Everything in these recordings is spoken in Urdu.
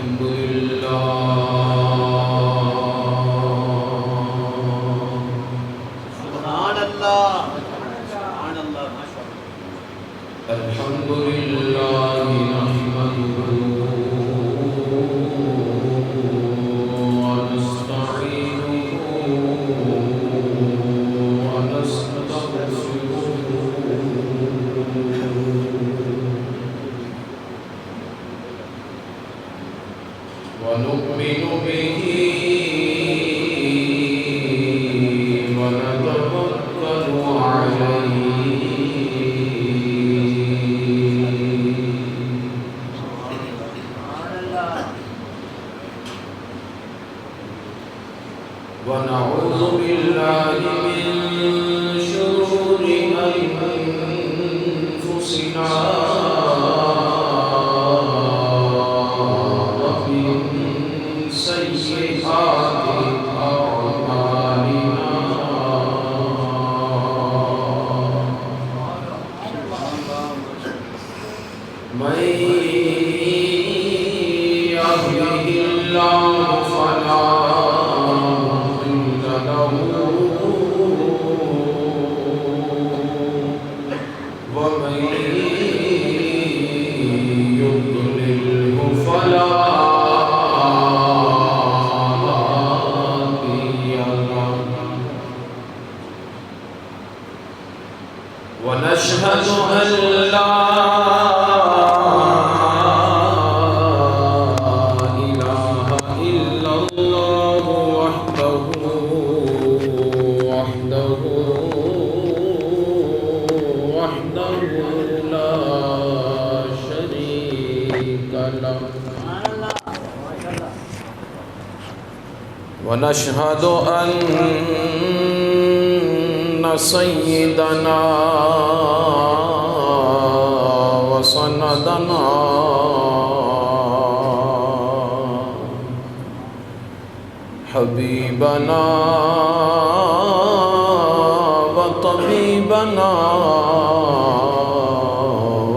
الحمد لله سبحان اللہ سبحان اللہ ماشاء اللہ الحمد لله نحمده ونؤمن به ونتوكل عليه ونعوذ بالله من شرور أنفسنا سيئات أعمالنا من يهده الله فلا مضل له ومن يضلله فلا ونشهد أن لا إله إلا الله وحده لا شريك له ونشهد أن سيدنا وسندنا حبيبنا وطبيبنا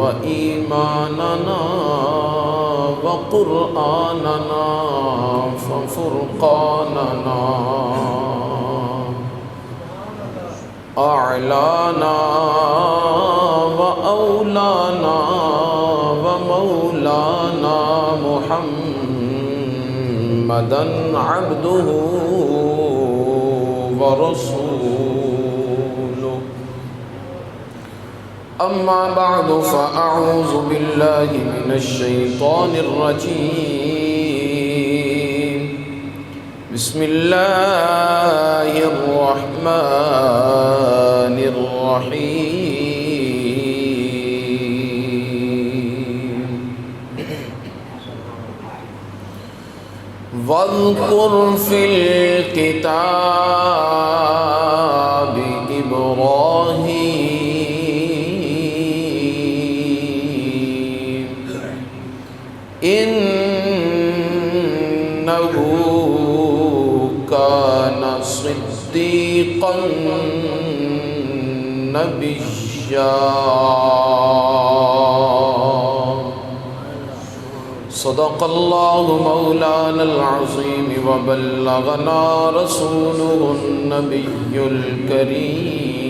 وإيماننا وقرآننا ففرقاننا أعلانا وأولانا ومولانا محمدا عبده ورسوله أما بعد فأعوذ بالله من الشيطان الرجيم بسم الله الرحمن الرحيم واذكر في الكتاب إبراهيم إنه كان صديقا نبيا صدق الله مولانا العظيم وبلغنا رسوله النبي الكريم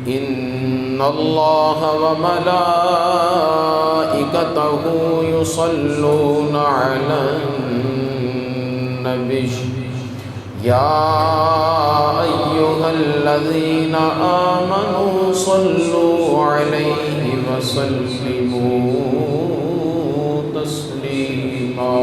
إن الله وملائكته يصلون على النبي يا أيها الذين آمنوا صلوا عليه وسلموا تسليما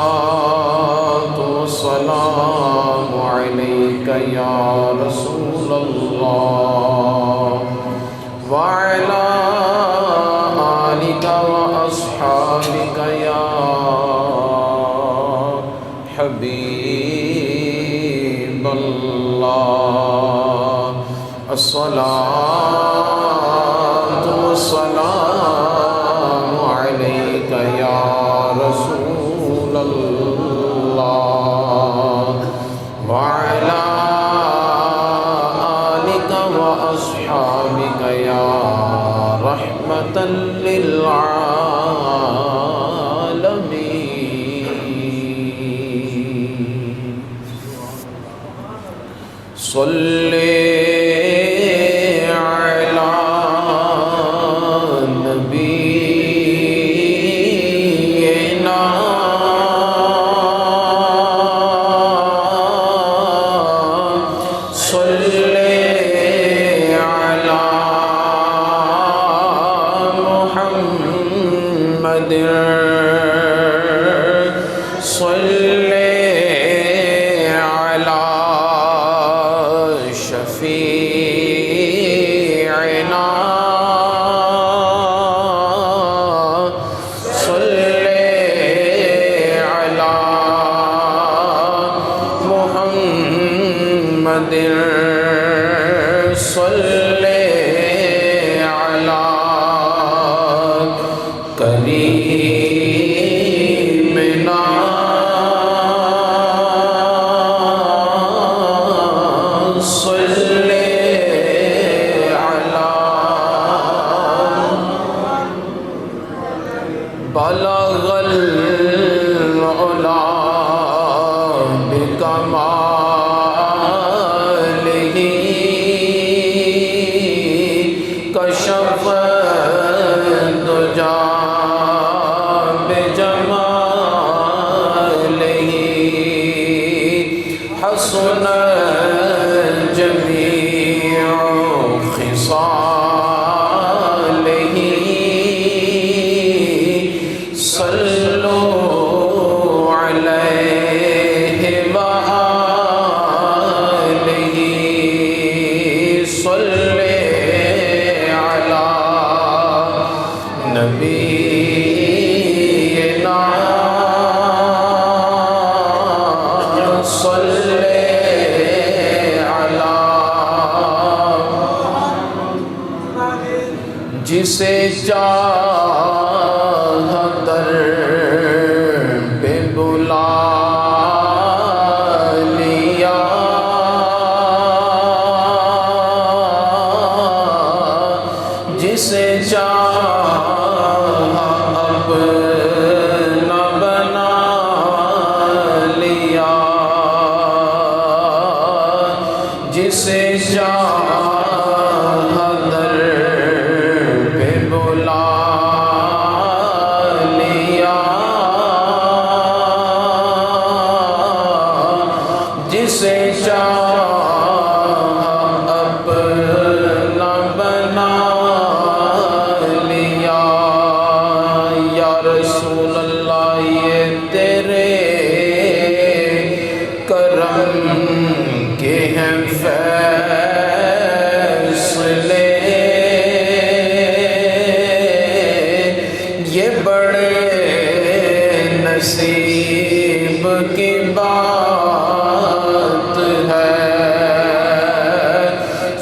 الصلاة والسلام عليك يا رسول الله وعلى آلك وأصحابك يا حبيب الله الصلاة والسلام عليك يا رسول الله وعلى آلك وأصحابك يا رحمة للعالمين صلی علی نبینا صلی علی محمد صلی علی شفیعنا صلی علی محمد صلی علی کریمنا بلغ العلا بکمالہ کشف الدجی بجمالہ حسن جمیع خصالہ صلوا علیہ وآلہ صلی علی نبینا صلی علی جسے چاہا در پہ بلا لیا جسے چاہا اپنا بنا لیا جسے چاہا در پہ بلا لیا جسے چاہا اپنا بنا لیا یا رسول اللہ یہ تیرے کرم کے ہیں فیصلے یہ بڑے نصیب کی بات ہے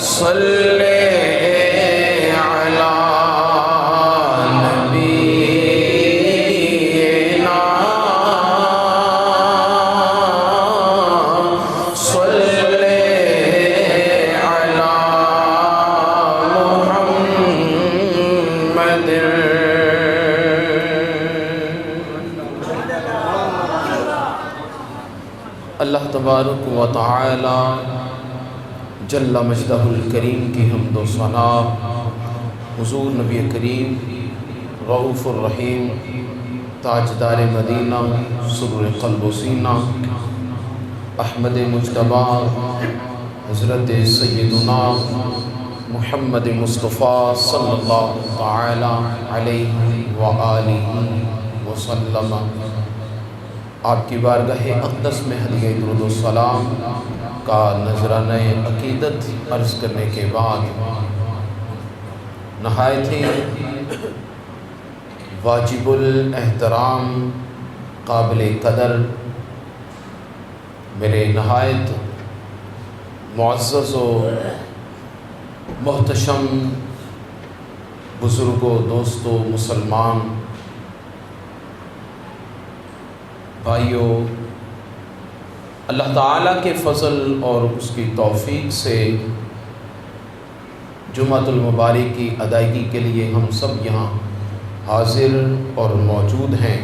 صلی علی نبینا صلی علی محمد اللہ تبارک و تعالی جل مجدہ الکریم کی حمد و ثنا حضور نبی کریم رؤوف الرحیم تاجدار مدینہ سرور قلب و سینہ احمد مجتبی حضرت سیدنا محمد مصطفیٰ صلی اللہ تعالی علیہ وآلہ وسلم آپ کی بارگاہ اقدس میں ہدیہ درود و سلام کا نذرانہ عقیدت عرض کرنے کے بعد نہایت ہی واجب الاحترام قابل قدر میرے نہایت معزز و محتشم بزرگوں دوستوں مسلمان بھائیوں، اللہ تعالیٰ کے فضل اور اس کی توفیق سے جمعۃ المبارک کی ادائیگی کے لیے ہم سب یہاں حاضر اور موجود ہیں۔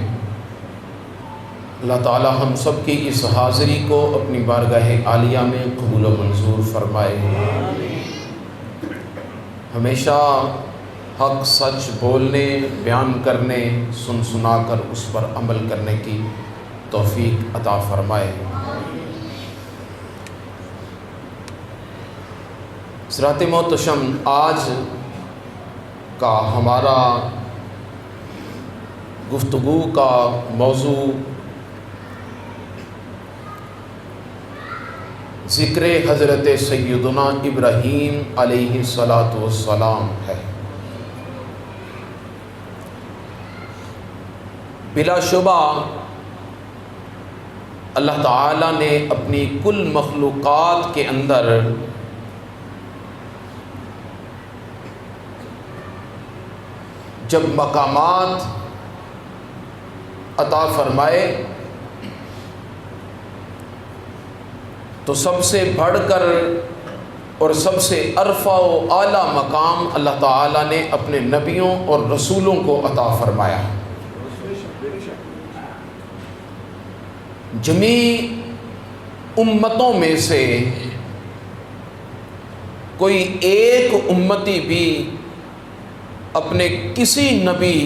اللہ تعالی ہم سب کی اس حاضری کو اپنی بارگاہ عالیہ میں قبول و منظور فرمائے۔ ہمیشہ حق سچ بولنے، بیان کرنے، سنا کر اس پر عمل کرنے کی توفیق عطا فرمائے۔ حضرات محتشم، آج کا ہمارا گفتگو کا موضوع ذکر حضرت سیدنا ابراہیم علیہ السلام ہے۔ بلا شبہ اللہ تعالیٰ نے اپنی کل مخلوقات کے اندر جب مقامات عطا فرمائے تو سب سے بڑھ کر اور سب سے ارفع و اعلیٰ مقام اللہ تعالیٰ نے اپنے نبیوں اور رسولوں کو عطا فرمایا۔ جمیع امتوں میں سے کوئی ایک امتی بھی اپنے کسی نبی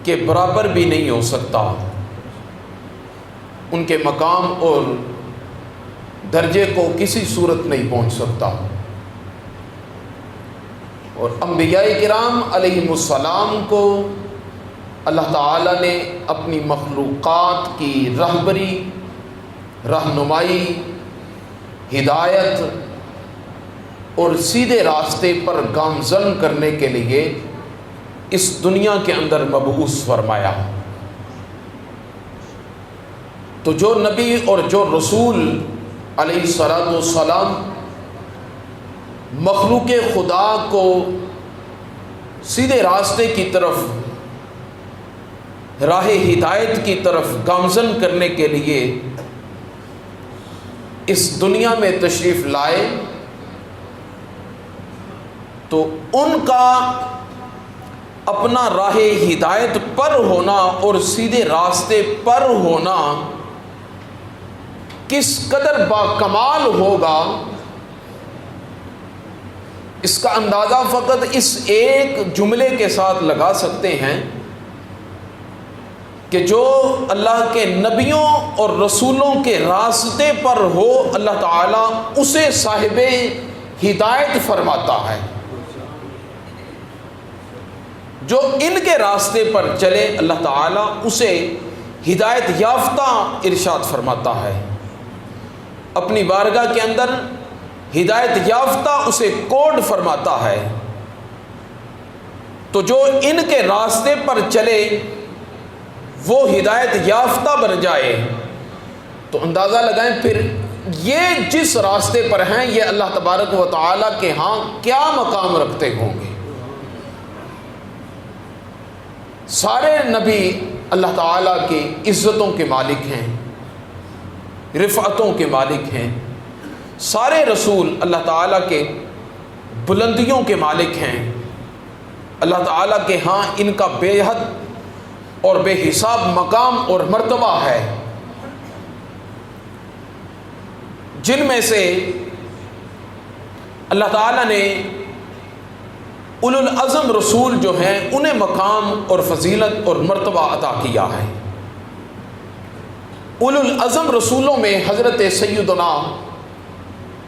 کے برابر بھی نہیں ہو سکتا، ان کے مقام اور درجے کو کسی صورت نہیں پہنچ سکتا۔ اور انبیاء کرام علیہم السلام کو اللہ تعالیٰ نے اپنی مخلوقات کی رہبری، رہنمائی، ہدایت اور سیدھے راستے پر گامزن کرنے کے لیے اس دنیا کے اندر مبعوث فرمایا۔ تو جو نبی اور جو رسول علیہ السلام مخلوق خدا کو سیدھے راستے کی طرف، راہ ہدایت کی طرف گامزن کرنے کے لیے اس دنیا میں تشریف لائے، تو ان کا اپنا راہ ہدایت پر ہونا اور سیدھے راستے پر ہونا کس قدر باکمال ہوگا، اس کا اندازہ فقط اس ایک جملے کے ساتھ لگا سکتے ہیں کہ جو اللہ کے نبیوں اور رسولوں کے راستے پر ہو، اللہ تعالیٰ اسے صاحب ہدایت فرماتا ہے۔ جو ان کے راستے پر چلے، اللہ تعالیٰ اسے ہدایت یافتہ ارشاد فرماتا ہے، اپنی بارگاہ کے اندر ہدایت یافتہ اسے کوڈ فرماتا ہے۔ تو جو ان کے راستے پر چلے وہ ہدایت یافتہ بن جائے، تو اندازہ لگائیں پھر یہ جس راستے پر ہیں یہ اللہ تبارک و تعالیٰ کے ہاں کیا مقام رکھتے ہوں گے۔ سارے نبی اللہ تعالیٰ کی عزتوں کے مالک ہیں، رفعتوں کے مالک ہیں، سارے رسول اللہ تعالیٰ کے بلندیوں کے مالک ہیں، اللہ تعالیٰ کے ہاں ان کا بے حد اور بے حساب مقام اور مرتبہ ہے۔ جن میں سے اللہ تعالیٰ نے اولو العزم رسول جو ہیں انہیں مقام اور فضیلت اور مرتبہ عطا کیا ہے۔ اولو العزم رسولوں میں حضرت سیدنا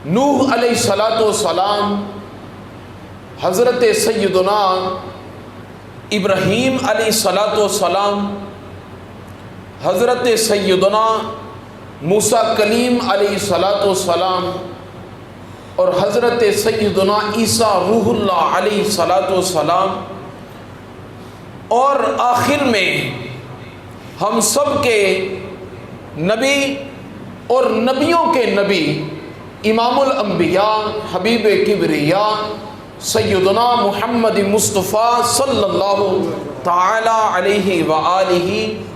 نوح علیہ السلام، حضرت سیدنا ابراہیم علیہ السلام، حضرت سیدنا موسیٰ کلیم علیہ السلام اور حضرت سیدنا عیسیٰ روح اللہ علیہ السلام، اور آخر میں ہم سب کے نبی اور نبیوں کے نبی امام الانبیاء حبیب کبریاء سیدنا محمد مصطفیٰ صلی اللہ تعالی علیہ وآلہ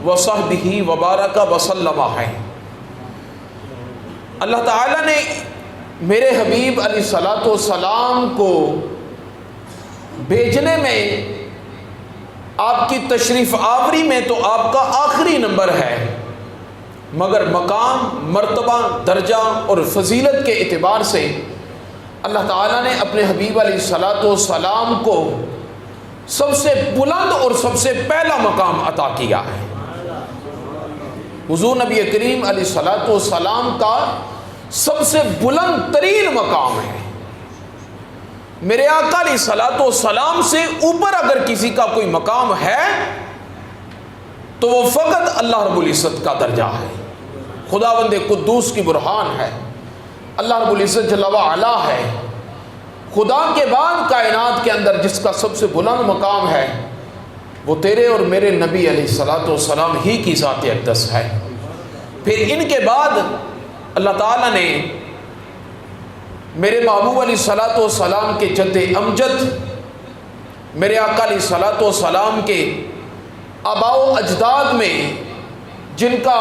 وصحبہ وبارک وسلم ہے۔ اللہ تعالیٰ نے میرے حبیب علیہ السلام کو بھیجنے میں آپ کی تشریف آوری میں تو آپ کا آخری نمبر ہے، مگر مقام، مرتبہ، درجہ اور فضیلت کے اعتبار سے اللہ تعالیٰ نے اپنے حبیب علیہ الصلاۃ والسلام کو سب سے بلند اور سب سے پہلا مقام عطا کیا ہے۔ حضور نبی کریم علیہ الصلاۃ والسلام کا سب سے بلند ترین مقام ہے۔ میرے آقا علیہ الصلاۃ والسلام سے اوپر اگر کسی کا کوئی مقام ہے تو وہ فقط اللہ رب العزت کا درجہ ہے، خداوند قدوس کی برہان ہے، اللہ رب العزت جل وعلا ہے۔ خدا کے بعد کائنات کے اندر جس کا سب سے بلند مقام ہے وہ تیرے اور میرے نبی علیہ الصلاۃ والسلام ہی کی ذات اقدس ہے۔ پھر ان کے بعد اللہ تعالیٰ نے میرے محبوب علیہ الصلاۃ والسلام کے جد امجد، میرے آقا علیہ الصلاۃ والسلام کے آباء و اجداد میں جن کا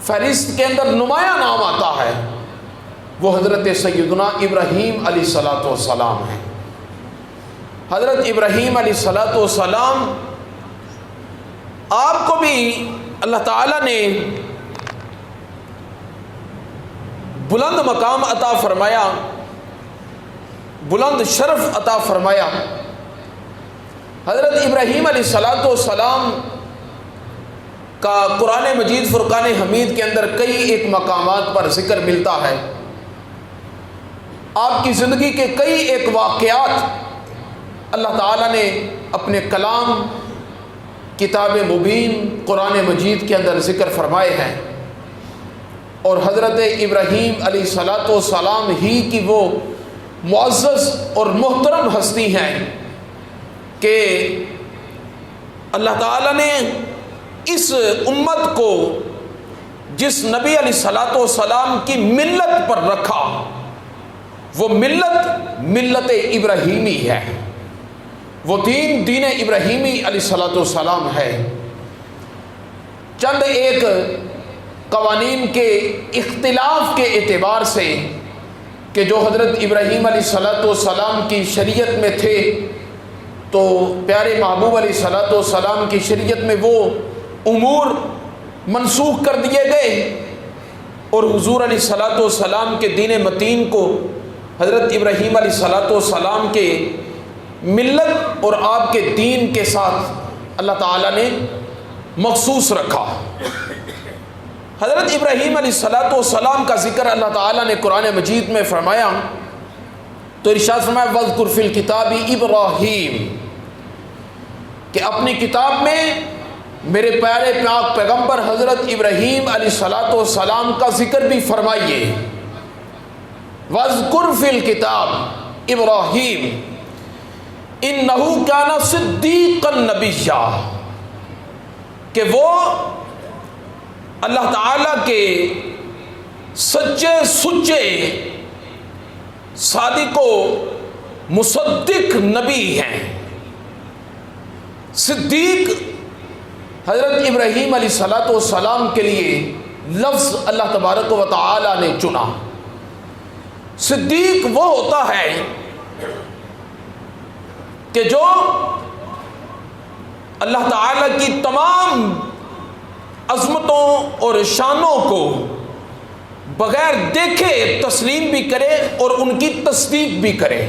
فہرست کے اندر نمایاں نام آتا ہے وہ حضرت سیدنا ابراہیم علیہ الصلاۃ والسلام ہیں۔ حضرت ابراہیم علیہ الصلاۃ والسلام آپ کو بھی اللہ تعالیٰ نے بلند مقام عطا فرمایا، بلند شرف عطا فرمایا۔ حضرت ابراہیم علیہ الصلاۃ والسلام کا قرآن مجید فرقان حمید کے اندر کئی ایک مقامات پر ذکر ملتا ہے۔ آپ کی زندگی کے کئی ایک واقعات اللہ تعالیٰ نے اپنے کلام، کتاب مبین قرآن مجید کے اندر ذکر فرمائے ہیں، اور حضرت ابراہیم علیہ الصلاۃ والسلام ہی کی وہ معزز اور محترم ہستی ہیں کہ اللہ تعالیٰ نے اس امت کو جس نبی علیہ الصلاۃ والسلام کی ملت پر رکھا وہ ملت ابراہیمی ہے، وہ دین ابراہیمی علیہ الصلاۃ والسلام ہے۔ چند ایک قوانین کے اختلاف کے اعتبار سے کہ جو حضرت ابراہیم علیہ الصلاۃ والسلام کی شریعت میں تھے تو پیارے محبوب علیہ الصلاۃ والسلام کی شریعت میں وہ امور منسوخ کر دیے گئے، اور حضور علیہ الصلاۃ والسلام کے دین متین کو حضرت ابراہیم علیہ الصلاۃ والسلام کے ملت اور آپ کے دین کے ساتھ اللہ تعالیٰ نے مخصوص رکھا۔ حضرت ابراہیم علیہ الصلاۃ والسلام کا ذکر اللہ تعالیٰ نے قرآن مجید میں فرمایا تو ارشاد فرمایا وَاذْكُرْ فِي الْكِتَابِ ابراہیم، کہ اپنی کتاب میں میرے پیارے پاک پیغمبر حضرت ابراہیم علیہ الصلاۃ والسلام کا ذکر بھی فرمائیے۔ وَاذْكُرْ فِي الْكِتَابِ ابراہیم اِنَّهُ كَانَ صِدِّيقًا نَبِيًّا، کہ وہ اللہ تعالیٰ کے سچے سچے صادق و مصدق نبی ہیں۔ صدیق حضرت ابراہیم علیہ الصلاۃ والسلام کے لیے لفظ اللہ تبارک و تعالی نے چنا۔ صدیق وہ ہوتا ہے کہ جو اللہ تعالیٰ کی تمام عظمتوں اور شانوں کو بغیر دیکھے تسلیم بھی کرے اور ان کی تصدیق بھی کرے۔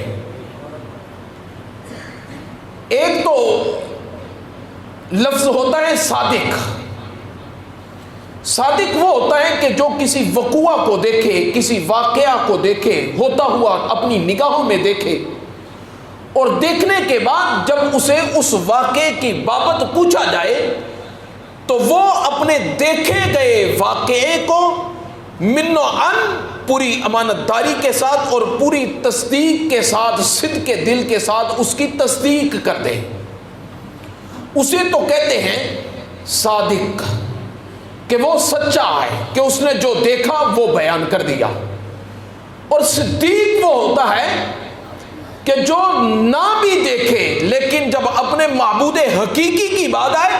ایک تو لفظ ہوتا ہے صادق۔ صادق وہ ہوتا ہے کہ جو کسی وقوع کو دیکھے، کسی واقعہ کو دیکھے، ہوتا ہوا اپنی نگاہوں میں دیکھے، اور دیکھنے کے بعد جب اسے اس واقعے کی بابت پوچھا جائے تو وہ اپنے دیکھے گئے واقعے کو من و عن پوری امانت داری کے ساتھ اور پوری تصدیق کے ساتھ، صدق کے دل کے ساتھ اس کی تصدیق کر دے، اسے تو کہتے ہیں صادق، کہ وہ سچا ہے کہ اس نے جو دیکھا وہ بیان کر دیا۔ اور صدیق وہ ہوتا ہے کہ جو نہ بھی دیکھے لیکن جب اپنے معبود حقیقی کی بات آئے،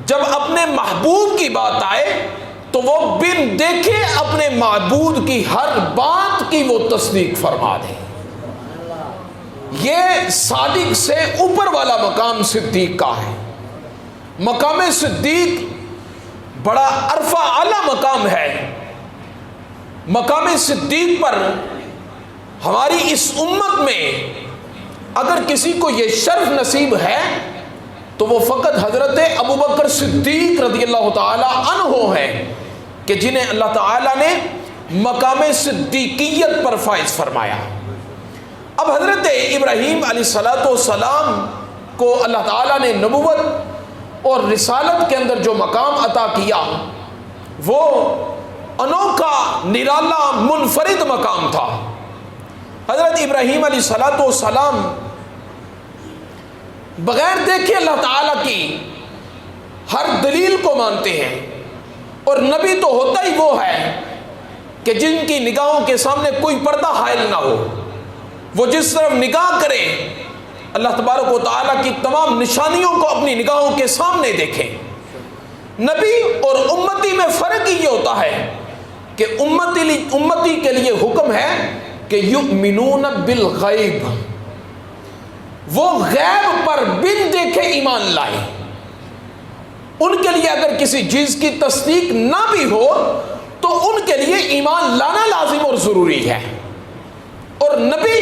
جب اپنے محبوب کی بات آئے تو وہ بن دیکھے اپنے معبود کی ہر بات کی وہ تصدیق فرما دے۔ یہ صادق سے اوپر والا مقام صدیق کا ہے. مقام صدیق بڑا عرفہ اعلیٰ مقام ہے. مقام صدیق پر ہماری اس امت میں اگر کسی کو یہ شرف نصیب ہے تو وہ فقط حضرت ابوبکر صدیق رضی اللہ تعالی عنہ ہے کہ جنہیں اللہ تعالیٰ نے مقام صدیقیت پر فائز فرمایا. اب حضرت ابراہیم علیہ السلام کو اللہ تعالیٰ نے نبوت اور رسالت کے اندر جو مقام عطا کیا وہ انوکھا نرالا منفرد مقام تھا. حضرت ابراہیم علیہ السلام بغیر دیکھے اللہ تعالیٰ کی ہر دلیل کو مانتے ہیں، اور نبی تو ہوتا ہی وہ ہے کہ جن کی نگاہوں کے سامنے کوئی پردہ حائل نہ ہو. وہ جس طرف نگاہ کرے اللہ تبارک و تعالیٰ کی تمام نشانیوں کو اپنی نگاہوں کے سامنے دیکھیں. نبی اور امتی میں فرق ہی یہ ہوتا ہے کہ امتی کے لیے حکم ہے کہ یؤمنون بالغیب، وہ غیب پر بن دیکھے ایمان لائیں. ان کے لیے اگر کسی چیز کی تصدیق نہ بھی ہو تو ان کے لیے ایمان لانا لازم اور ضروری ہے. اور نبی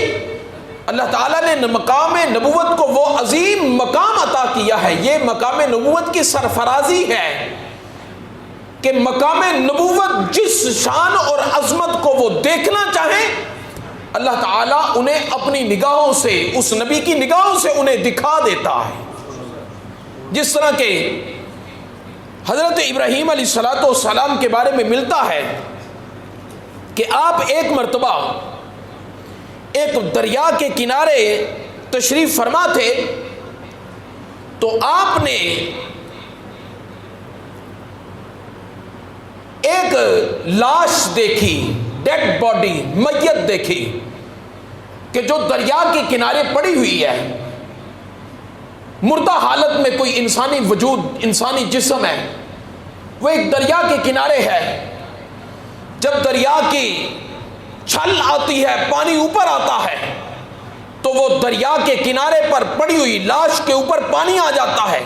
اللہ تعالیٰ نے مقام نبوت کو وہ عظیم مقام عطا کیا ہے. یہ مقام نبوت کی سرفرازی ہے کہ مقام نبوت جس شان اور عظمت کو وہ دیکھنا چاہیں اللہ تعالیٰ انہیں اپنی نگاہوں سے، اس نبی کی نگاہوں سے انہیں دکھا دیتا ہے. جس طرح کہ حضرت ابراہیم علیہ السلام کے بارے میں ملتا ہے کہ آپ ایک مرتبہ ایک دریا کے کنارے تشریف فرما تھے تو آپ نے ایک لاش دیکھی، ڈیڈ باڈی، میت دیکھی کہ جو دریا کے کنارے پڑی ہوئی ہے. مردہ حالت میں کوئی انسانی وجود، انسانی جسم ہے، وہ ایک دریا کے کنارے ہے. جب دریا کی چھل آتی ہے، پانی اوپر آتا ہے تو وہ دریا کے کنارے پر پڑی ہوئی لاش کے اوپر پانی آ جاتا ہے.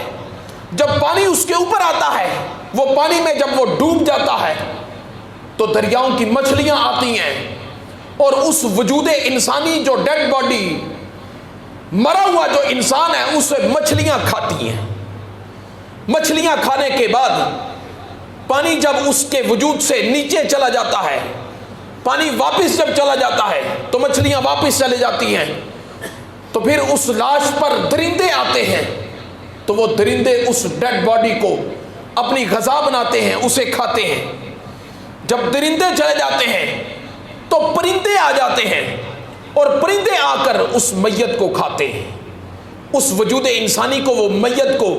جب پانی اس کے اوپر آتا ہے، وہ پانی میں جب وہ ڈوب جاتا ہے تو دریاؤں کی مچھلیاں آتی ہیں اور اس وجود انسانی جو ڈیڈ باڈی، مرا ہوا جو انسان ہے، اسے مچھلیاں کھاتی ہیں. مچھلیاں کھانے کے بعد پانی جب اس کے وجود سے نیچے چلا جاتا ہے، پانی واپس جب چلا جاتا ہے تو مچھلیاں واپس چلے جاتی ہیں. تو پھر اس لاش پر درندے آتے ہیں تو وہ درندے اس ڈیڈ باڈی کو اپنی غذا بناتے ہیں، اسے کھاتے ہیں. جب درندے چلے جاتے ہیں تو پرندے آ جاتے ہیں اور پرندے آ کر اس میت کو کھاتے ہیں. اس وجود انسانی کو، وہ میت کو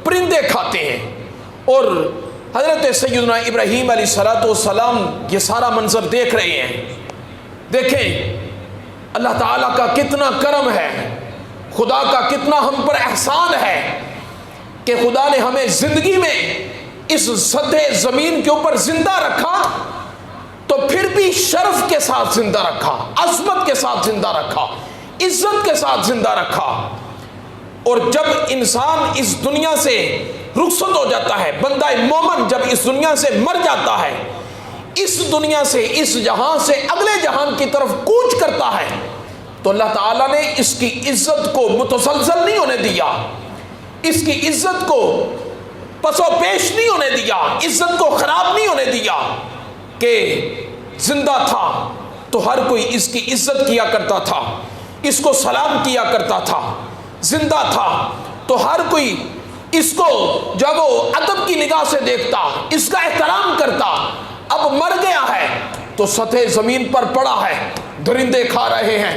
پرندے کھاتے ہیں. اور حضرت سیدنا ابراہیم علیہ السلام یہ سارا منظر دیکھ رہے ہیں. دیکھیں اللہ تعالیٰ کا کتنا کرم ہے، خدا کا کتنا ہم پر احسان ہے کہ خدا نے ہمیں زندگی میں اس سطح زمین کے اوپر زندہ رکھا تو پھر بھی شرف کے ساتھ زندہ رکھا، عظمت کے ساتھ زندہ رکھا، عزت کے ساتھ زندہ رکھا. اور جب انسان اس دنیا سے رخصت ہو جاتا ہے، بندہ مومن جب اس دنیا سے مر جاتا ہے، اس دنیا سے، اس جہاں سے اگلے جہان کی طرف کوچ کرتا ہے، تو اللہ تعالیٰ نے اس کی عزت کو متزلزل نہیں ہونے دیا، اس کی عزت کو پس و پیش نہیں ہونے دیا، عزت کو خراب نہیں ہونے دیا. کہ زندہ تھا تو ہر کوئی اس کی عزت کیا کرتا تھا، اس کو سلام کیا کرتا تھا. زندہ تھا تو ہر کوئی اس کو جب وہ ادب کی نگاہ سے دیکھتا، اس کا احترام کرتا. اب مر گیا ہے تو سطح زمین پر پڑا ہے، درندے کھا رہے ہیں،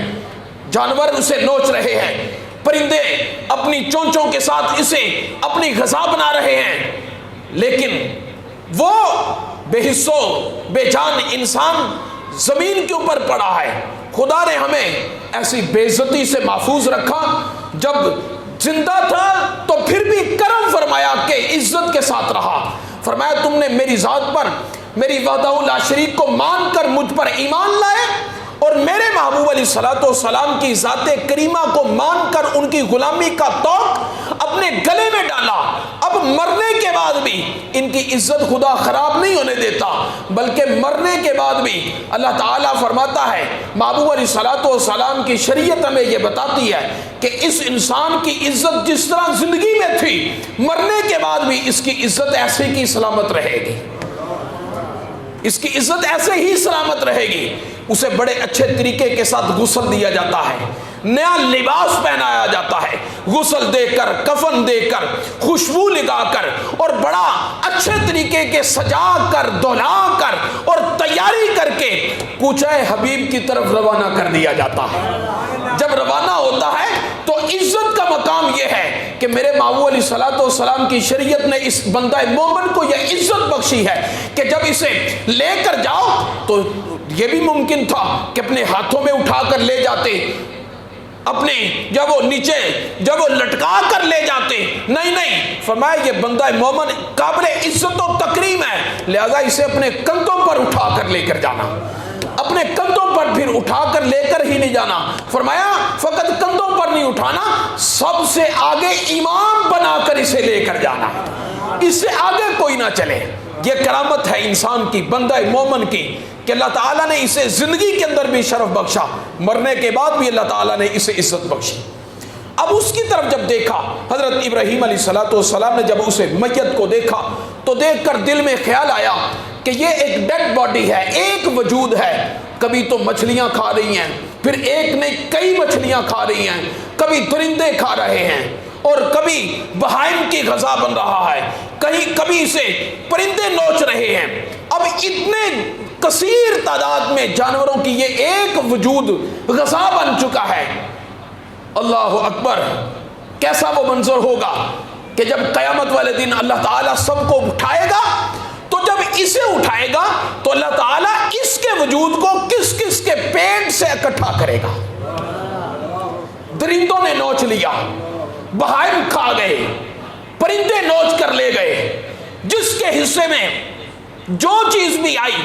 جانور اسے نوچ رہے ہیں، پرندے اپنی چونچوں کے ساتھ اسے اپنی غذا بنا رہے ہیں. لیکن وہ بے حصو بے جان انسان زمین کے اوپر پڑا ہے. خدا نے ہمیں ایسی بے عزتی سے محفوظ رکھا. جب زندہ تھا تو پھر بھی کرم فرمایا کہ عزت کے ساتھ رہا. فرمایا تم نے میری ذات پر، میری وحدہ لا شریک کو مان کر مجھ پر ایمان لائے اور میرے محبوب علیہ الصلوۃ والسلام کی ذات کریمہ کو مان کر ان کی غلامی کا توق اپنے گلے میں ڈالا، اب مرنے کے بعد بھی ان کی عزت خدا خراب نہیں ہونے دیتا، بلکہ مرنے کے بعد بھی اللہ تعالیٰ فرماتا ہے، محبوب علیہ الصلوۃ والسلام کی شریعت ہمیں یہ بتاتی ہے کہ اس انسان کی عزت جس طرح زندگی میں تھی، مرنے کے بعد بھی اس کی عزت ایسے کی سلامت رہے گی، اس کی عزت ایسے ہی سلامت رہے گی۔ اسے بڑے اچھے طریقے کے ساتھ غسل دیا جاتا ہے، نیا لباس پہنایا جاتا ہے، غسل دے کر، کفن دے کر، خوشبو لگا کر، اور بڑا اچھے طریقے کے سجا کر، دھلا کر اور تیاری کر کے کوچہ حبیب کی طرف روانہ کر دیا جاتا ہے۔ جب روانہ ہوتا ہے تو عزت کا مقام یہ ہے کہ میرے محبوب علیہ الصلوۃ والسلام کی شریعت نے اس بندہ مومن کو یہ عزت بخشی ہے کہ جب اسے لے کر جاؤ تو یہ بھی ممکن تھا کہ اپنے ہاتھوں میں اٹھا کر لے جاتے، اپنے جب وہ نیچے جب وہ لٹکا کر لے جاتے، نہیں، فرمایا یہ بندہ مومن قابل عزت و تکریم ہے، لہذا اسے اپنے کندھوں پر اٹھا کر لے کر جانا، اپنے کندھوں پر پھر اٹھا کر لے کر ہی نہیں جانا، فرمایا فقط کندھوں پر نہیں اٹھانا، سب سے آگے امام بنا کر اسے لے کر جانا، اس سے آگے کوئی نہ چلے۔ یہ کرامت ہے انسان کی، بندہ مومن کی، کہ اللہ تعالیٰ نے اسے زندگی کے اندر بھی شرف بخشا، مرنے کے بعد بھی اللہ تعالیٰ نے اسے عزت بخشی۔ اب اس کی طرف جب دیکھا حضرت ابراہیم علیہ الصلوۃ والسلام نے، جب اسے میت کو دیکھا تو دیکھ کر دل میں خیال آیا کہ یہ ایک ڈیڈ باڈی ہے، ایک وجود ہے، کبھی تو مچھلیاں کھا رہی ہیں، پھر ایک نہیں کئی مچھلیاں کھا رہی ہیں، کبھی درندے کھا رہے ہیں، اور کبھی بہائم کی غذا بن رہا ہے، کبھی اسے پرندے نوچ رہے ہیں۔ اب اتنے کثیر تعداد میں جانوروں کی یہ ایک وجود غذا بن چکا ہے۔ اللہ اکبر، کیسا وہ منظر ہوگا کہ جب قیامت والے دن اللہ تعالیٰ سب کو اٹھائے گا، تو جب اسے اٹھائے گا تو اللہ تعالیٰ اس کے وجود کو کس کس کے پیٹ سے اکٹھا کرے گا۔ درندوں نے نوچ لیا، بہائم کھا گئے، پرندے نوچ کر لے گئے، جس کے حصے میں جو چیز بھی آئی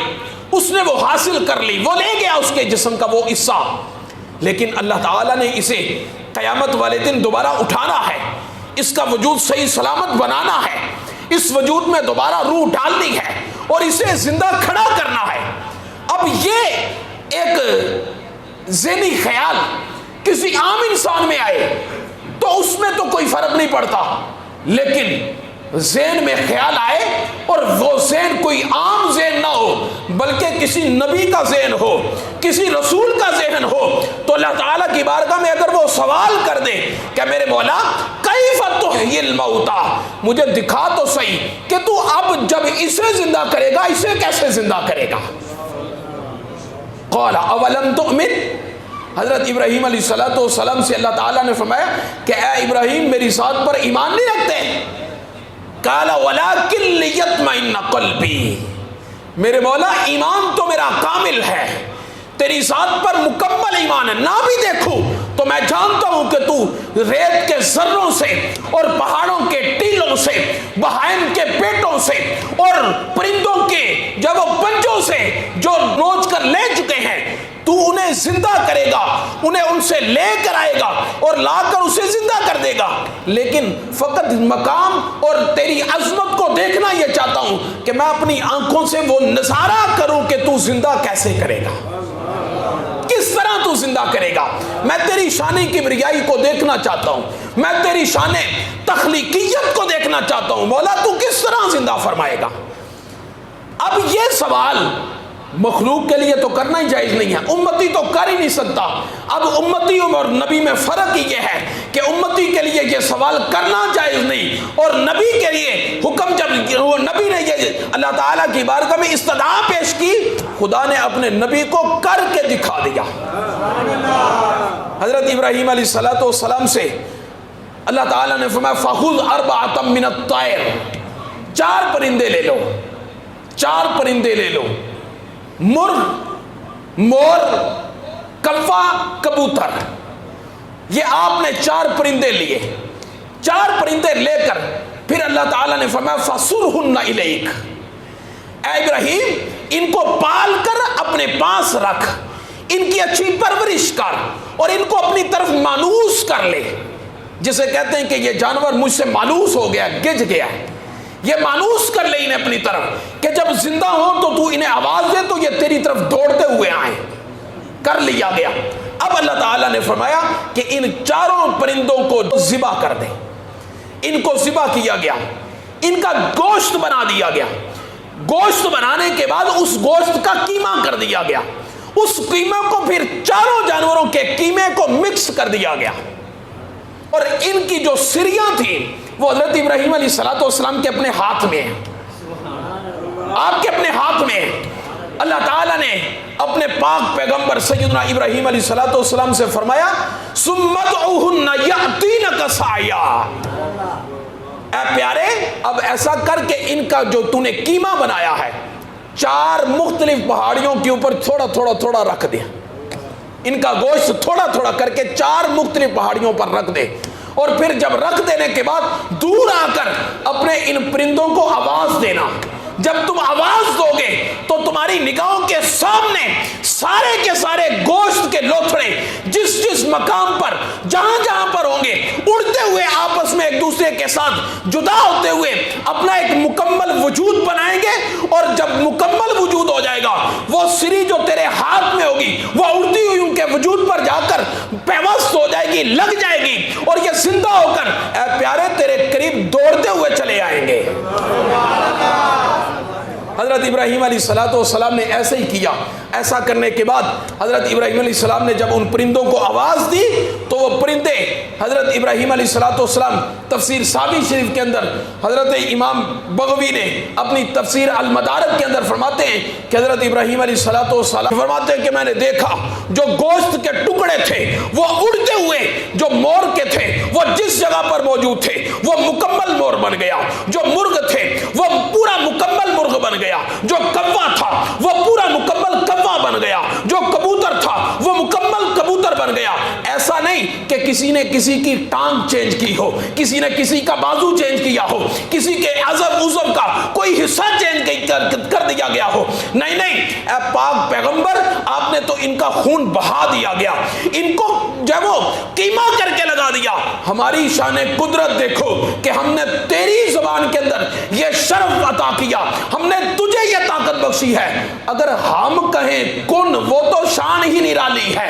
اس نے وہ حاصل کر لی، وہ لے گیا اس کے جسم کا وہ حصہ، لیکن اللہ تعالیٰ نے اسے قیامت والے دن دوبارہ اٹھانا ہے، اس کا وجود صحیح سلامت بنانا ہے، اس وجود میں دوبارہ روح ڈالنی ہے اور اسے زندہ کھڑا کرنا ہے۔ اب یہ ایک ذہنی خیال کسی عام انسان میں آئے تو اس میں تو کوئی فرق نہیں پڑتا، لیکن ذہن میں خیال آئے اور وہ ذہن کوئی عام ذہن نہ ہو بلکہ کسی نبی کا ذہن ہو، کسی رسول کا ذہن ہو، تو اللہ تعالیٰ کی بارگاہ میں اگر وہ سوال کر دے کہ میرے مولا کیف تحیی الموتیٰ، مجھے دکھا تو صحیح کہ تو اب جب اسے زندہ کرے گا اسے کیسے زندہ کرے گا۔ قال اولم تؤمن، حضرت ابراہیم علیہ الصلوۃ والسلام سے اللہ تعالیٰ نے فرمایا کہ اے ابراہیم میری ذات پر ایمان نہیں رکھتے؟ قال ولکن لیطمئن قلبی، میرے مولا ایمان تو میرا کامل ہے، تیری ذات پر مکمل ایمان ہے، نہ بھی دیکھوں تو میں جانتا ہوں کہ تو ریت کے ذروں سے اور پہاڑوں کے ٹیلوں سے، بہائم کے پیٹوں سے اور پرندوں کے جب وہ پنجوں سے جو نوچ کر لے چکے ہیں، تو انہیں زندہ کرے گا، انہیں ان سے لے کر آئے گا اور لا کر اسے زندہ کر دے گا، لیکن فقط مقام اور تیری عظمت کو دیکھنا یہ چاہتا ہوں کہ میں اپنی آنکھوں سے وہ نظارہ کروں کہ تو زندہ کیسے کرے گا، کس طرح تو زندہ کرے گا۔ میں تیری شان کبریائی کو دیکھنا چاہتا ہوں، میں تیری شان تخلیقیت کو دیکھنا چاہتا ہوں، مولا تو کس طرح زندہ فرمائے گا۔ اب یہ سوال مخلوق کے لیے تو کرنا ہی جائز نہیں ہے، امتی تو کر ہی نہیں سکتا۔ اب امتی اور نبی میں فرق ہی یہ ہے کہ امتی کے لیے یہ سوال کرنا جائز نہیں، اور نبی کے لیے حکم جب نبی نے یہ اللہ تعالیٰ کی بارگاہ میں استدعا پیش کی، خدا نے اپنے نبی کو کر کے دکھا دیا۔ حضرت ابراہیم علیہ الصلوۃ والسلام سے اللہ تعالیٰ نے فرمایا فخذ اربعۃ من الطیر، 4 پرندے لے لو، 4 پرندے لے لو، مرغ، مور، کوا، کبوتر، یہ آپ نے 4 پرندے لیے۔ 4 پرندے لے کر پھر اللہ تعالیٰ نے فرمایا فَصُرْهُنَّ إِلَيْكَ، اے ابراہیم ان کو پال کر اپنے پاس رکھ، ان کی اچھی پرورش کر اور ان کو اپنی طرف مانوس کر لے. جسے کہتے ہیں کہ یہ جانور مجھ سے مانوس ہو گیا, گج گیا ہے, یہ مانوس کر لے انہیں اپنی طرف کہ جب زندہ ہوں تو انہیں آواز دے تو یہ تیری طرف دوڑتے ہوئے آئیں. کر لیا گیا. اب اللہ تعالیٰ نے فرمایا کہ ان چاروں پرندوں کو ذبح کر دیں. ان کو ذبح کیا گیا, ان کا گوشت بنا دیا گیا. گوشت بنانے کے بعد اس گوشت کا قیمہ کر دیا گیا. اس قیمے کو پھر چاروں جانوروں کے قیمے کو مکس کر دیا گیا. اور ان کی جو سریاں تھیں وہ حضرت ابراہیم علیہ السلام کے اپنے ہاتھ میں ہیں, آپ کے اپنے ہاتھ میں ہیں. اللہ تعالیٰ نے اپنے پاک پیغمبر سیدنا ابراہیم علیہ السلام سے فرمایا ثم ادعوهن یأتینک سعیا. اے پیارے اب ایسا کر کے ان کا جو تو نے قیمہ بنایا ہے 4 مختلف پہاڑیوں کے اوپر تھوڑا تھوڑا رکھ دے. ان کا گوشت تھوڑا تھوڑا کر کے 4 مختلف پہاڑیوں پر رکھ دے. اور پھر جب رکھ دینے کے بعد دور آ کر اپنے ان پرندوں کو آواز دینا. جب تم آواز دو گے تو تمہاری نگاہوں کے سامنے سارے کے سارے گوشت کے لوتھڑے جس جس مقام پر جہاں جہاں پر ہوں گے اڑتے ہوئے آپس میں ایک دوسرے کے ساتھ جدا ہوتے ہوئے اپنا ایک مکمل وجود بنائیں گے. اور جب مکمل وجود ہو جائے گا وہ سری جو تیرے ہاتھ میں ہوگی وہ اڑتی ہوئی ان کے وجود پر جا کر پیوست ہو جائے گی, لگ جائے گی, اور یہ زندہ ہو کر اے پیارے تیرے قریب دوڑتے ہوئے چلے آئیں گے. حضرت ابراہیم علیہ السلام نے ایسے ہی کیا. ایسا کرنے کے بعد حضرت ابراہیم علیہ السلام نے جب ان پرندوں کو آواز دی تو وہ پرندے حضرت ابراہیم علیہ السلام تفسیر ساوی شریف کے اندر حضرت امام بغوی نے اپنی تفسیر المدارک کے اندر فرماتے ہیں کہ حضرت ابراہیم علیہ السلام فرماتے ہیں کہ میں نے دیکھا جو گوشت کے ٹکڑے تھے وہ اڑتے ہوئے جو مور کے تھے وہ جس جگہ پر موجود تھے وہ مکمل مور بن گیا. جو مرغ تھے وہ پورا مکمل مرغ بن گیا. جو کوا تھا وہ پورا مکمل کوا بن گیا. جو کبوتر تھا وہ مکمل کبوتر بن گیا. ایسا نہیں کہ کسی نے کسی کی ٹانگ چینج کی ہو, کسی نے کسی کا بازو چینج کیا ہو, کسی کے عضو کا کوئی حصہ چینج کر دیا گیا ہو. نہیں اے پاک پیغمبر آپ نے تو ان کا خون بہا دیا گیا, ان کو جب وہ قیمہ کر کے لگا دیا. ہماری شان قدرت دیکھو کہ ہم نے تیری زبان کے اندر یہ شرف عطا کیا, ہم نے تجھے یہ طاقت بخشی ہے. اگر ہم کہیں کن وہ تو شان ہی نرالی ہے,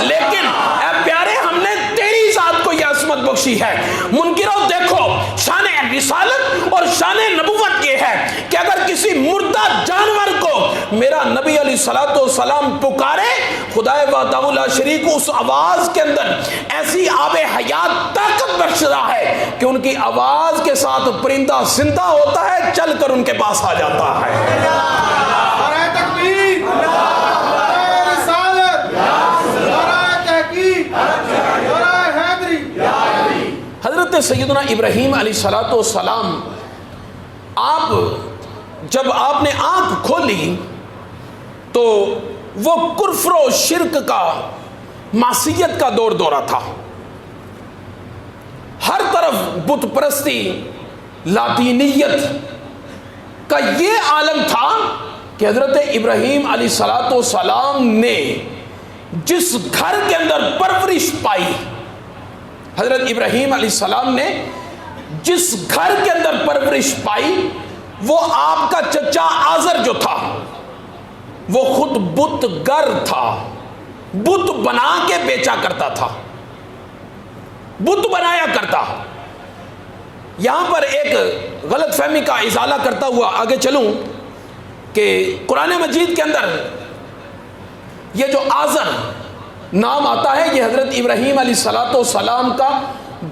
لیکن اے پیارے ہم نے تیری ذات کو یہ عظمت بخشی ہے. منکروں دیکھو شان رسالت اور شان نبوت یہ ہے کہ اگر کسی مردہ جانور کو میرا نبی علیہ السلام پکارے خدائے وحدہ لا شریک اس آواز کے اندر ایسی آب حیات طاقت بخش رہا ہے کہ ان کی آواز کے ساتھ پرندہ زندہ ہوتا ہے, چل کر ان کے پاس آ جاتا ہے. حضرت سیدنا ابراہیم علیہ السلام آپ جب آپ نے آنکھ کھولی تو وہ کفر و شرک کا معصیت کا دور دورہ تھا. ہر طرف بت پرستی لاطینیت کا یہ عالم تھا کہ حضرت ابراہیم علیہ السلام نے جس گھر کے اندر پرورش پائی, حضرت ابراہیم علیہ السلام نے جس گھر کے اندر پرورش پائی وہ آپ کا چچا آزر جو تھا وہ خود بت گر تھا, بت بنا کے بیچا کرتا تھا, بت بنایا کرتا. یہاں پر ایک غلط فہمی کا ازالہ کرتا ہوا آگے چلوں کہ قرآن مجید کے اندر یہ جو آزر نام آتا ہے یہ حضرت ابراہیم علیہ السلام کا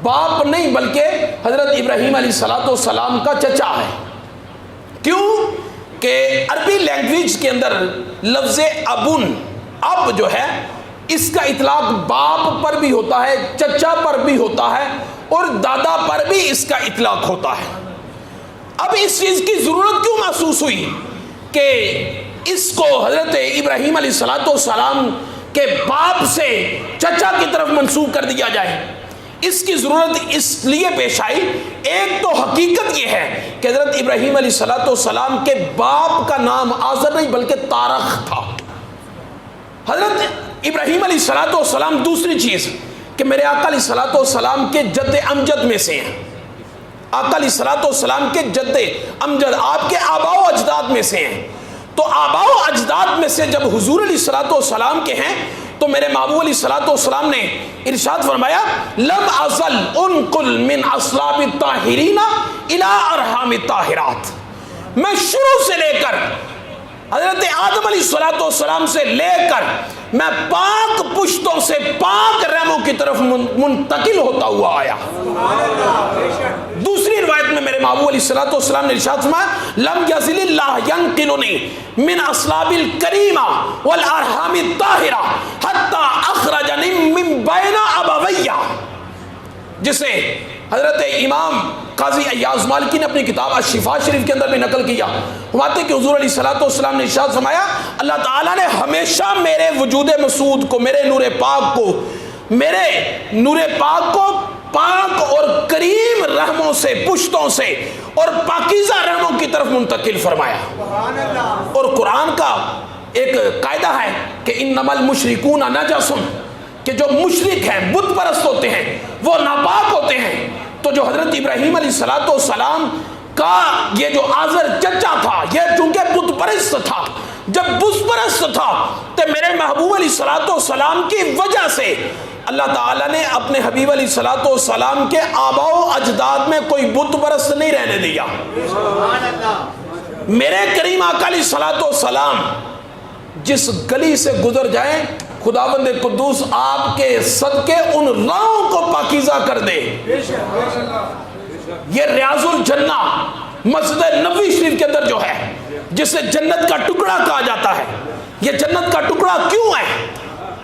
باپ نہیں بلکہ حضرت ابراہیم علیہ السلام کا چچا ہے. کیوں کہ عربی لینگویج کے اندر لفظ ابن, اب جو ہے اس کا اطلاق باپ پر بھی ہوتا ہے, چچا پر بھی ہوتا ہے, اور دادا پر بھی اس کا اطلاق ہوتا ہے. اب اس چیز کی ضرورت کیوں محسوس ہوئی کہ اس کو حضرت ابراہیم علیہ السلام کے باپ سے چچا کی طرف منسوب کر دیا جائے؟ اس کی ضرورت اس لیے پیش آئی, ایک تو حقیقت یہ ہے کہ حضرت ابراہیم علیہ السلام کے باپ کا نام آزر نہیں بلکہ تارخ تھا. حضرت ابراہیم علیہ الصلوۃ والسلام دوسری چیز کہ میرے آقا علیہ الصلوۃ والسلام کے جد امجد میں سے ہیں. آقا علیہ الصلوۃ والسلام کے جد امجد آپ کے آباء و اجداد میں سے ہیں. تو آباء و اجداد میں سے جب حضور علیہ الصلوۃ والسلام کے ہیں تو میرے محبوب علیہ الصلوۃ والسلام نے ارشاد فرمایا لم ازل انقل من اصلاب الطاہرین الی ارحام الطاہرات. میں شروع سے لے کر حضرت آدم علیہ الصلوۃ والسلام سے لے کر میں پاک پشتوں سے پاک رحموں کی طرف منتقل ہوتا ہوا آیا. دوسری روایت میں میرے محبوب علیہ الصلوۃ والسلام نے ارشاد فرمایا لم یزل اللہ ینقلنی من اصلاب الکریمہ والارحام الطاہرہ حتی اخرجنی من بین ابویہ، جسے حضرت امام قاضی ایاز مالکی نے اپنی کتاب الشفاء شریف کے اندر بھی نقل کیا. فرماتے کہ حضور علیہ الصلوۃ والسلام نے ارشاد فرمایا اللہ تعالیٰ نے ہمیشہ میرے وجود مسعود کو، میرے نور پاک کو پاک اور کریم رحموں سے، پشتوں سے اور پاکیزہ رحموں کی طرف منتقل فرمایا. اور قرآن کا ایک قاعدہ ہے کہ انما المشرکون نجس، کہ جو مشرک ہیں، بت پرست ہوتے ہیں، وہ ناپاک ہوتے ہیں. تو جو حضرت ابراہیم علیہ الصلوۃ والسلام کا یہ جو آزر چچا تھا، یہ چونکہ بت پرست تھا، جب بت پرست تھا تو میرے محبوب علیہ الصلوۃ والسلام کی وجہ سے اللہ تعالیٰ نے اپنے حبیب علیہ الصلوۃ والسلام کے آباء و اجداد میں کوئی بت پرست نہیں رہنے دیا. میرے کریم آقا علیہ الصلوۃ والسلام جس گلی سے گزر جائیں خداوند قدوس آپ کے صدقے ان راہوں کو پاکیزہ کر دے. یہ ریاض الجنہ مسجد نبوی شریف کے اندر جو ہے، جسے جنت کا ٹکڑا کہا جاتا ہے، یہ جنت کا ٹکڑا کیوں ہے؟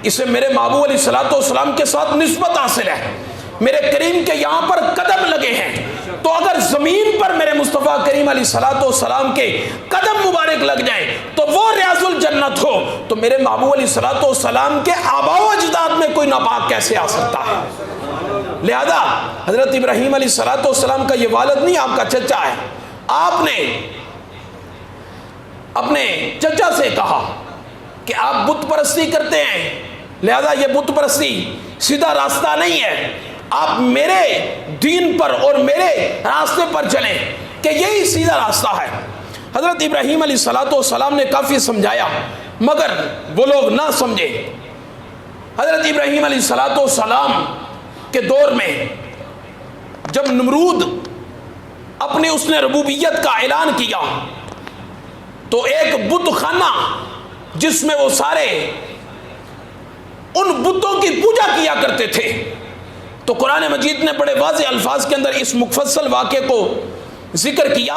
اسے میرے محبوب علیہ الصلوۃ والسلام کے ساتھ نسبت حاصل ہے. میرے کریم کے یہاں پر قدم لگے ہیں، تو اگر زمین پر میرے مصطفیٰ کریم علیہ الصلوۃ والسلام کے قدم مبارک لگ جائیں تو وہ ریاض الجنت ہو، تو میرے محبوب علیہ الصلوۃ والسلام کے آباء و اجداد میں کوئی ناپاک کیسے آ سکتا ہے؟ لہذا حضرت ابراہیم علیہ الصلوۃ والسلام کا یہ والد نہیں، آپ کا چچا ہے. آپ نے اپنے چچا سے کہا کہ آپ بت پرستی کرتے ہیں، لہذا یہ بت پرستی سیدھا راستہ نہیں ہے، آپ میرے دین پر اور میرے راستے پر چلیں کہ یہی سیدھا راستہ ہے. حضرت ابراہیم علیہ الصلوۃ والسلام نے کافی سمجھایا مگر وہ لوگ نہ سمجھے. حضرت ابراہیم علیہ الصلوۃ والسلام کے دور میں جب نمرود اپنے اس نے ربوبیت کا اعلان کیا تو ایک بت خانہ جس میں وہ سارے ان بتوں کی پوجا کیا کرتے تھے، تو قرآن مجید نے بڑے واضح الفاظ کے اندر اس مفصل واقعے کو ذکر کیا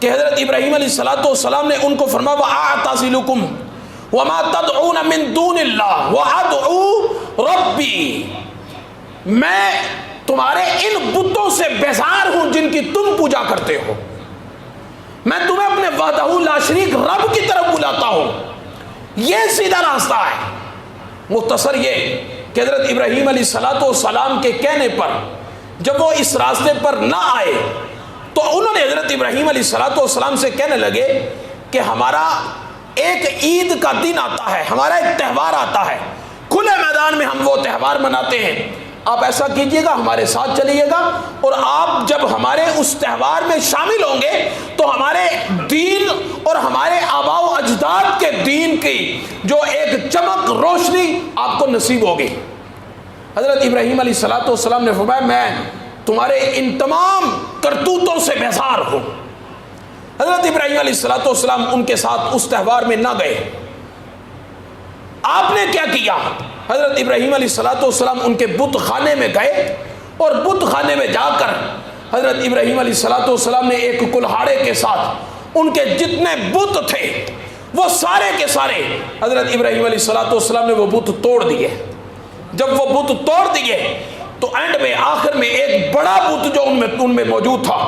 کہ حضرت ابراہیم علیہ الصلوۃ والسلام نے ان کو فرمایا وَأَعْتَزِلُكُمْ وَمَا تَدْعُونَ مِن دُونِ اللَّهِ وَأَدْعُو رَبِّي، میں تمہارے ان بتوں سے بیزار ہوں جن کی تم پوجا کرتے ہو، میں تمہیں اپنے وحدہ لا شریک رب کی طرف بلاتا ہوں. یہ سیدھا راستہ ہے. مختصر یہ کہ حضرت ابراہیم علیہ الصلوۃ والسلام کے کہنے پر جب وہ اس راستے پر نہ آئے تو انہوں نے حضرت ابراہیم علیہ الصلوۃ والسلام سے کہنے لگے کہ ہمارا ایک عید کا دن آتا ہے، ہمارا ایک تہوار آتا ہے، کھلے میدان میں ہم وہ تہوار مناتے ہیں، آپ ایسا کیجئے گا ہمارے ساتھ چلیے گا، اور آپ جب ہمارے اس تہوار میں شامل ہوں گے تو ہمارے دین اور ہمارے آباء و اجداد کے دین کی جو ایک چمک روشنی آپ کو نصیب ہوگی. حضرت ابراہیم علیہ الصلوۃ والسلام نے فرمایا میں تمہارے ان تمام کرتوتوں سے بیزار ہوں. حضرت ابراہیم علیہ الصلوۃ والسلام ان کے ساتھ اس تہوار میں نہ گئے. آپ نے کیا کیا؟ حضرت ابراہیم علیہ الصلوۃ والسلام ان کے بت خانے میں گئے اور بت خانے میں جا کر حضرت ابراہیم علیہ الصلوۃ والسلام نے ایک کلہاڑے کے ساتھ ان کے جتنے بت تھے وہ سارے کے سارے حضرت ابراہیم علیہ الصلوۃ والسلام نے وہ بت توڑ دیے. جب وہ بت توڑ دیے تو اینڈ میں آخر میں ایک بڑا بت جو ان میں موجود تھا،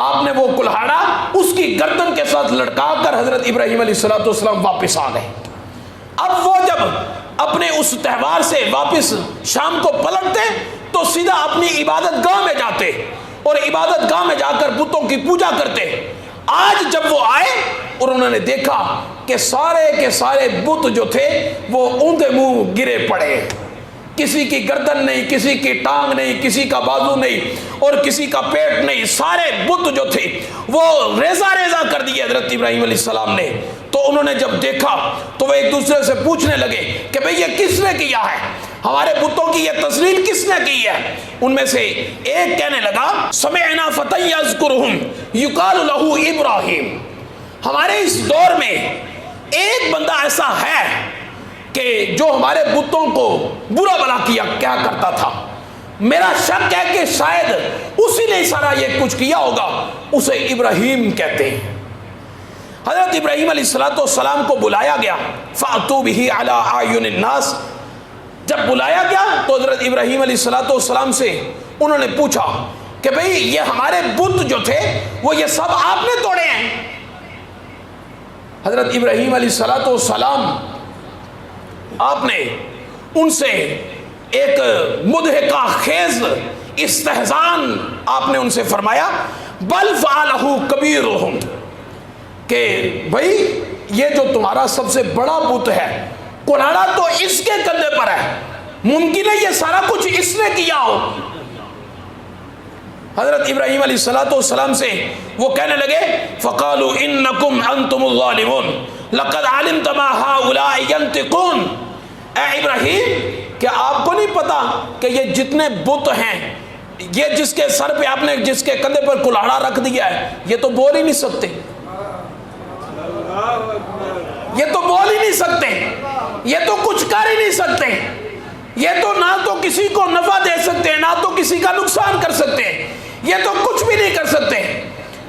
آپ نے وہ کلہاڑا اس کی گردن کے ساتھ لٹکا کر حضرت ابراہیم علیہ الصلوۃ والسلام واپس آ گئے. اب وہ جب اپنے اس تہوار سے واپس شام کو پلٹتے تو سیدھا اپنی عبادت گاہ میں جاتے اور عبادت گاہ میں جا کر بتوں کی پوجا کرتے. آج جب وہ آئے اور انہوں نے دیکھا کہ سارے کے سارے بت جو تھے وہ اوندے منہ گرے پڑے، کسی کی گردن نہیں، کسی کی ٹانگ نہیں، کسی کا بازو نہیں اور کسی کا پیٹ نہیں، سارے بت جو تھے وہ ریزہ ریزہ کر دیے حضرت ابراہیم علیہ السلام نے۔ تو انہوں نے جب دیکھا تو وہ ایک دوسرے سے پوچھنے لگے کہ بھئی یہ کس نے کیا ہے، ہمارے بتوں کی یہ تذلیل کس نے کی ہے؟ ان میں سے ایک کہنے لگا سمعنا فتى یذکرہم یقال لہ ابراہیم، ہمارے اس دور میں ایک بندہ ایسا ہے کہ جو ہمارے بتوں کو برا بلا کیا کرتا تھا، میرا شک ہے کہ شاید اسی نے سارا یہ کچھ کیا ہوگا، اسے ابراہیم کہتے ہیں۔ حضرت ابراہیم علیہ السلام کو بلایا گیا، فَأْتُوا بِهِ عَلَىٰ أَعْيُنِ النَّاسِ، جب بلایا گیا تو حضرت ابراہیم علیہ السلام سے انہوں نے پوچھا کہ بھئی یہ ہمارے بت جو تھے وہ یہ سب آپ نے توڑے ہیں؟ حضرت ابراہیم علیہ السلام آپ نے ان سے ایک مضحکہ خیز استہزان آپ نے ان سے فرمایا بل فعلہ کبیرہم، کہ بھئی یہ جو تمہارا سب سے بڑا بت ہے کلاڑا تو اس کے کندھے پر ہے، ممکن ہے یہ سارا کچھ اس نے کیا ہو۔ حضرت ابراہیم علیہ السلام سے وہ کہنے لگے فقالوا انکم انتم الظالمون لقد علمت ما هؤلاء ينطقون، اے ابراہیم کیا آپ کو نہیں پتا کہ یہ جتنے بت ہیں، یہ جس کے سر پہ آپ نے جس کے کندھے پر کلاڑا رکھ دیا ہے، یہ تو بول ہی نہیں سکتے، یہ تو بول ہی نہیں سکتے، یہ تو کچھ کر ہی نہیں سکتے، یہ تو نہ تو کسی کو نفع دے سکتے ہیں، نہ تو کسی کا نقصان کر سکتے ہیں، یہ تو کچھ بھی نہیں کر سکتے۔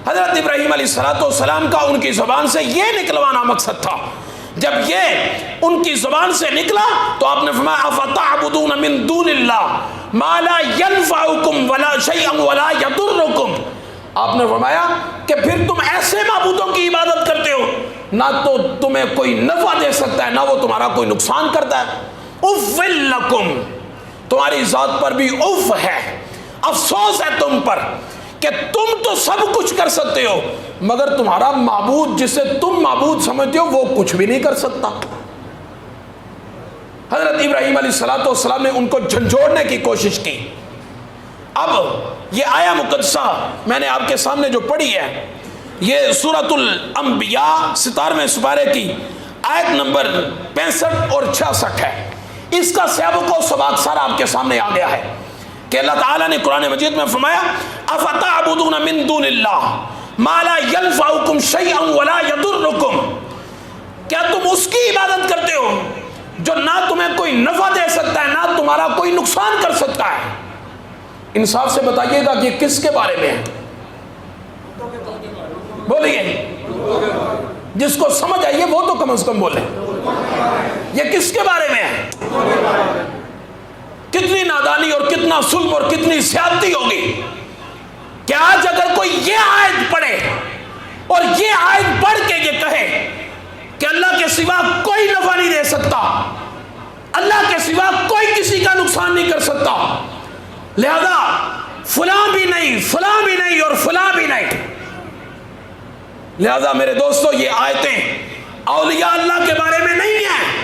حضرت ابراہیم علیہ السلام کا ان کی زبان سے یہ نکلوانا مقصد تھا۔ جب یہ ان کی زبان سے نکلا تو آپ نے فرمایا افتعبدون من دون اللہ ما لا ينفعکم ولا شیئا ولا یضرکم، آپ نے فرمایا کہ پھر تم ایسے معبودوں کی عبادت کرتے ہو نہ تو تمہیں کوئی نفع دے سکتا ہے نہ وہ تمہارا کوئی نقصان کرتا ہے۔ اف لکم، تمہاری ذات پر بھی اف ہے، افسوس ہے تم پر کہ تم تو سب کچھ کر سکتے ہو مگر تمہارا معبود جسے تم معبود سمجھتے ہو وہ کچھ بھی نہیں کر سکتا۔ حضرت ابراہیم علیہ السلام نے ان کو جھنجھوڑنے کی کوشش کی۔ اب یہ آیا مقدسہ میں نے آپ کے سامنے جو پڑھی ہے یہ سورۃ الانبیاء 17ویں سپارے کی آیت نمبر 65 اور 66 ہے۔ اس کا سیاق و سباق سارا آپ کے سامنے آ گیا ہے کہ اللہ تعالیٰ نے قرآن مجید میں فرمایا افتعبدون من دون اللہ ما لا ينفعکم شیئا ولا یضرکم، کیا تم اس کی عبادت کرتے ہو جو نہ تمہیں کوئی نفع دے سکتا ہے نہ تمہارا کوئی نقصان کر سکتا ہے؟ انصاف سے بتائیے گا کہ کس کے بارے میں ہے؟ بولیے، جس کو سمجھ آئیے وہ تو کم از کم بولے، یہ کس کے بارے میں ہے؟ کتنی نادانی اور کتنا ظلم اور کتنی زیادتی ہوگی کہ آج اگر کوئی یہ آیت پڑھے اور یہ آیت پڑھ کے یہ کہے کہ اللہ کے سوا کوئی نفع نہیں دے سکتا، اللہ کے سوا کوئی کسی کا نقصان نہیں کر سکتا، لہذا فلاں بھی نہیں، فلاں بھی نہیں اور فلاں بھی نہیں۔ لہذا میرے دوستو یہ آیتیں اولیاء اللہ کے بارے میں نہیں ہیں۔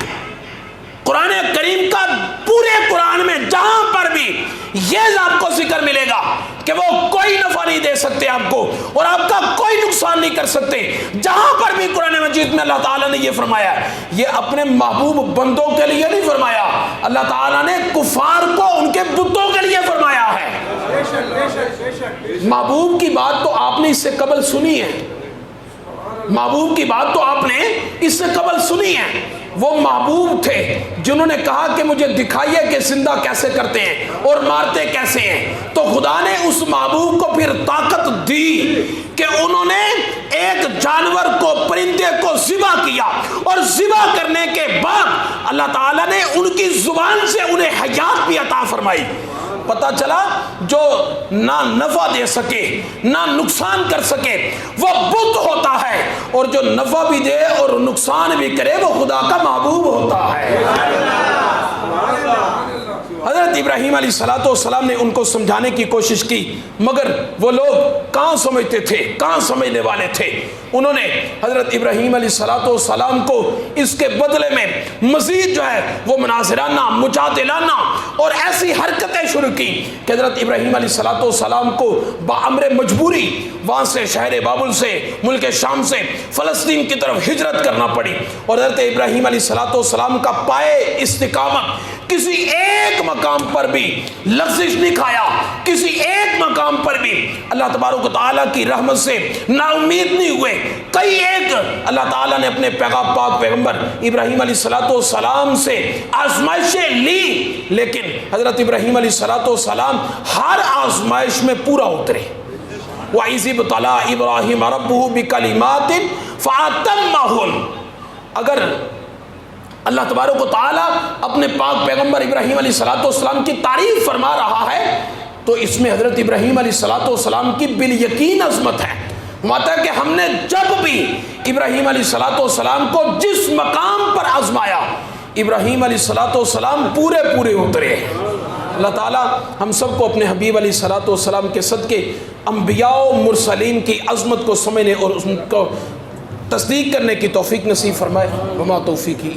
قرآن کریم کا پورے قرآن میں جہاں پر بھی یہ آپ کو ذکر ملے گا کہ وہ کوئی نفع نہیں دے سکتے آپ کو اور آپ کا کوئی نقصان نہیں کر سکتے، جہاں پر بھی قرآن مجید میں اللہ تعالیٰ نے یہ فرمایا ہے یہ اپنے محبوب بندوں کے لیے نہیں فرمایا، اللہ تعالیٰ نے کفار کو ان کے بتوں کے لیے فرمایا ہے۔ محبوب کی بات تو آپ نے اس سے قبل سنی ہے، محبوب کی بات تو آپ نے اس سے قبل سنی ہے۔ وہ محبوب تھے جنہوں نے کہا کہ مجھے دکھائیے کہ زندہ کیسے کرتے ہیں اور مارتے کیسے ہیں، تو خدا نے اس محبوب کو پھر طاقت دی کہ انہوں نے ایک جانور کو، پرندے کو ذبح کیا اور ذبح کرنے کے بعد اللہ تعالیٰ نے ان کی زبان سے انہیں حیات بھی عطا فرمائی۔ پتہ چلا جو نہ نفع دے سکے نہ نقصان کر سکے وہ بت ہوتا ہے، اور جو نفع بھی دے اور نقصان بھی کرے وہ خدا کا محبوب ہوتا ہے۔ حضرت حضرت ابراہیم علیہ السلام نے ان کو سمجھانے کی کوشش کی، مگر وہ لوگ کہاں سمجھتے تھے، کہاں سمجھنے والے تھے۔ انہوں نے حضرت ابراہیم علیہ السلام کو اس کے بدلے میں مزید جو ہے وہ مناظرانہ، مجادلانہ اور ایسی حرکتیں شروع کی کہ حضرت ابراہیم علیہ السلام کو بامر مجبوری وہاں سے شہر بابل سے، ملک شام سے فلسطین کی طرف ہجرت کرنا پڑی، اور حضرت ابراہیم علیہ السلام کا پائے استقامت کسی ایک مقام پر بھی لغزش نہیں کھایا، کسی ایک مقام پر بھی اللہ تبارک و تعالیٰ کی رحمت سے نا امید نہیں ہوئے۔ کئی ایک اللہ تعالیٰ نے اپنے پاک پیغمبر ابراہیم علیہ السلام سے آزمائشیں لی، لیکن حضرت ابراہیم علیہ السلام ہر آزمائش میں پورا اترے۔ وَإِذِ ابْتَلَىٰ إِبْرَاهِيمَ رَبُّهُ بِكَلِمَاتٍ فَأَتَمَّهُنَّ، اگر اللہ تبارک و تعالیٰ اپنے پاک پیغمبر ابراہیم علیہ السلام کی تعریف فرما رہا ہے تو اس میں حضرت ابراہیم علیہ السلام کی بالیقین عظمت ہے۔ ماتا کہ ہم نے جب بھی ابراہیم علیہ السلام کو جس مقام پر آزمایا، ابراہیم علیہ السلام پورے اترے۔ اللہ تعالیٰ ہم سب کو اپنے حبیب علیہ السلام کے صدقے انبیاء و مرسلین کی عظمت کو سمجھنے اور ان کو تصدیق کرنے کی توفیق نصیب فرمائے۔ وما توفیقی